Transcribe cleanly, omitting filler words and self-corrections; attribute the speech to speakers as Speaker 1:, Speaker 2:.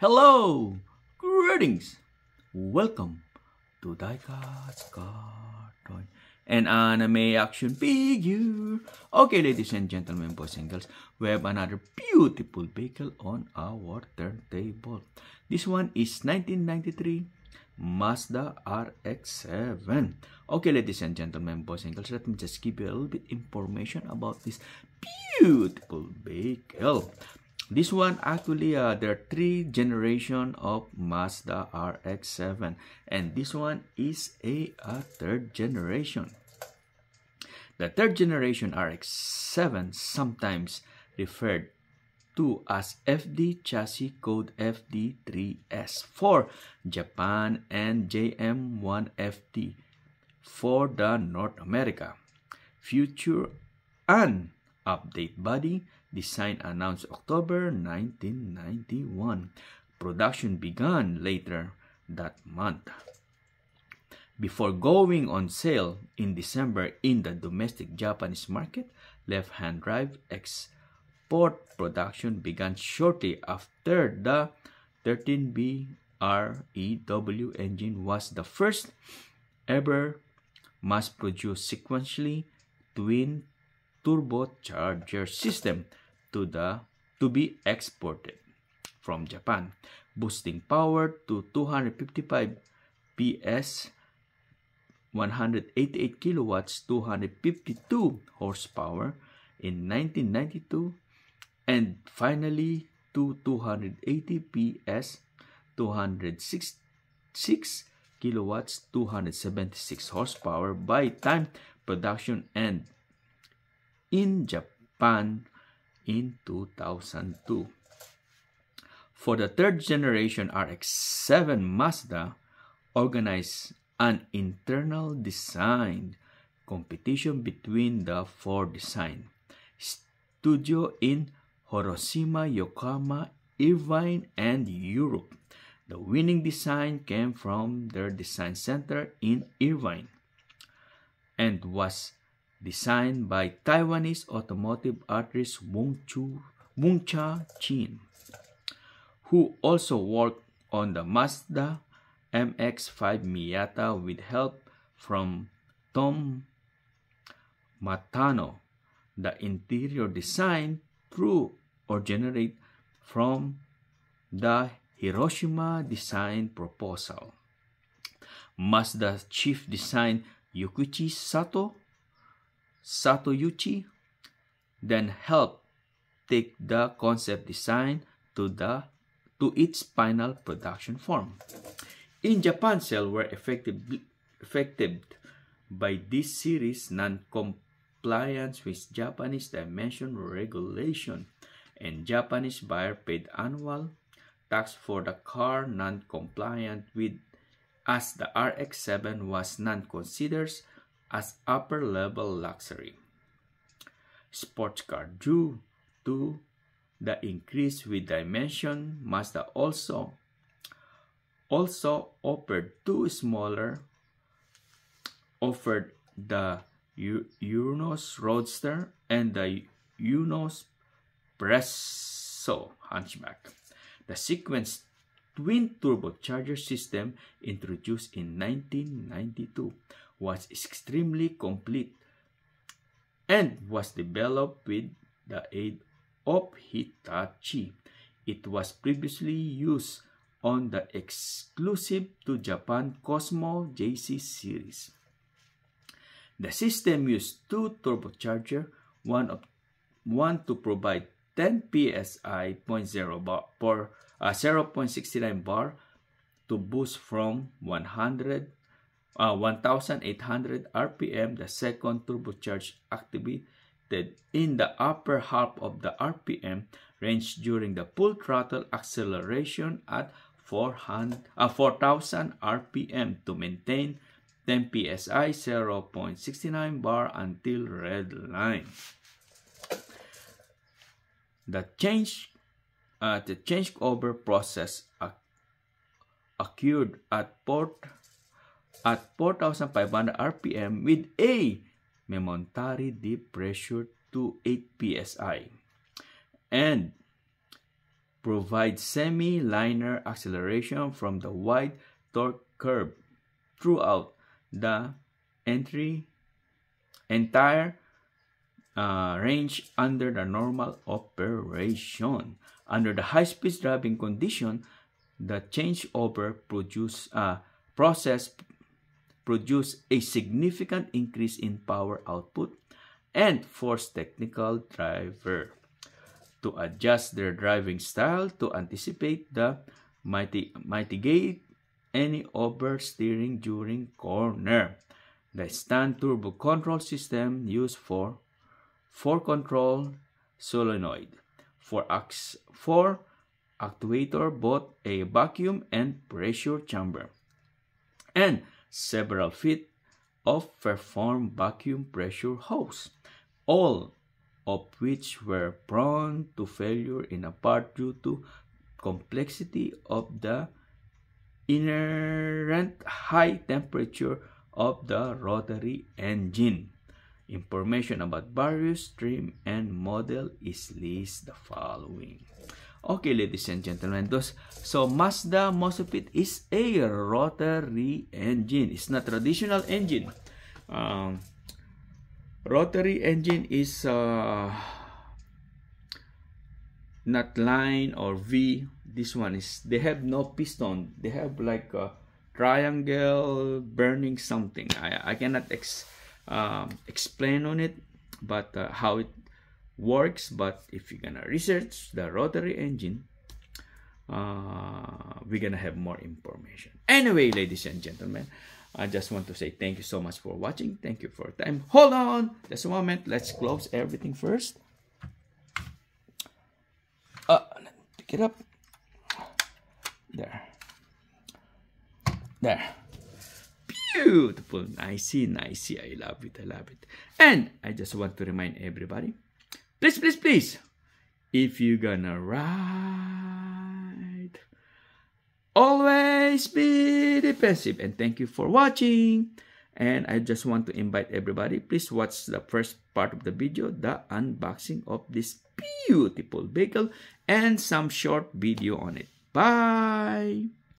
Speaker 1: Hello! Greetings! Welcome to Diecast Cartoon, an anime action figure. Okay, ladies and gentlemen, boys and girls, we have another beautiful vehicle on our turntable. This one is 1993 Mazda RX-7. Okay, ladies and gentlemen, boys and girls, let me just give you a little bit information about this beautiful vehicle. This one actually, there are 3 generations of Mazda RX-7, and this one is a 3rd generation. The 3rd generation RX-7, sometimes referred to as FD chassis code FD3S for Japan and JM1FD for the North America. Future and update body. Design announced October 1991. Production began later that month. Before going on sale in December in the domestic Japanese market, left-hand drive export production began shortly after the 13B REW engine was the first ever mass-produced sequentially twin turbocharger system to be exported from Japan, boosting power to 255 PS, 188 kilowatts, 252 horsepower in 1992, and finally to 280 PS, 266 kilowatts, 276 horsepower by time production end in Japan in 2002. For the 3rd generation RX-7, Mazda organized an internal design competition between the 4 design studios in Hiroshima, Yokohama, Irvine, and Europe. The winning design came from their design center in Irvine and was designed by Taiwanese automotive artist Wong-Cha Chin, who also worked on the Mazda MX-5 Miata with help from Tom Matano. The interior design originated from the Hiroshima design proposal. Mazda's chief design Yukichi Satoyuchi then helped take the concept design to its final production form. In Japan, sales were affected by this series' non-compliance with Japanese dimension regulation, and Japanese buyer paid annual tax for the car non-compliant with, as the RX-7 was non-considered as upper-level luxury sports car. Due to the increase with dimension, Mazda also offered the Euronus Roadster and the Euronus Presso hatchback. The sequence twin turbocharger system introduced in 1992 was extremely complete and was developed with the aid of Hitachi. It was previously used on the exclusive to Japan Cosmo JC series. The system used 2 turbochargers, one to provide 10 psi 0.69 bar to boost from 1800 RPM. The second turbocharge activated in the upper half of the RPM range during the full throttle acceleration at 4000 RPM to maintain 10 psi 0.69 bar until red line. The changeover process occurred at 4,500 RPM with a momentary deep pressure to 8 psi, and provides semi-linear acceleration from the wide torque curve throughout the entire range under the normal operation. Under the high-speed driving condition, the changeover process produce a significant increase in power output and force technical driver to adjust their driving style to anticipate the mitigate any oversteering during corner. The stand turbo control system used for control solenoid for actuator, both a vacuum and pressure chamber, and several feet of performed vacuum pressure hose, all of which were prone to failure in part due to complexity of the inherent high temperature of the rotary engine. Information about various trim and model is listed the following. Okay, ladies and gentlemen, so Mazda, most of it is a rotary engine. It's not traditional engine. Rotary engine is not line or V. This one is, they have no piston. They have like a triangle burning something. I cannot explain on it, but how it works. But if you're gonna research the rotary engine, we're gonna have more information. Anyway, ladies and gentlemen, I just want to say thank you so much for watching. Thank you for your time. Hold on just a moment. Let's close everything first. Pick it up. There. Beautiful. Nicey. I love it. And I just want to remind everybody, please, if you're gonna ride, always be defensive. And thank you for watching. And I just want to invite everybody, please watch the first part of the video, the unboxing of this beautiful vehicle and some short video on it. Bye.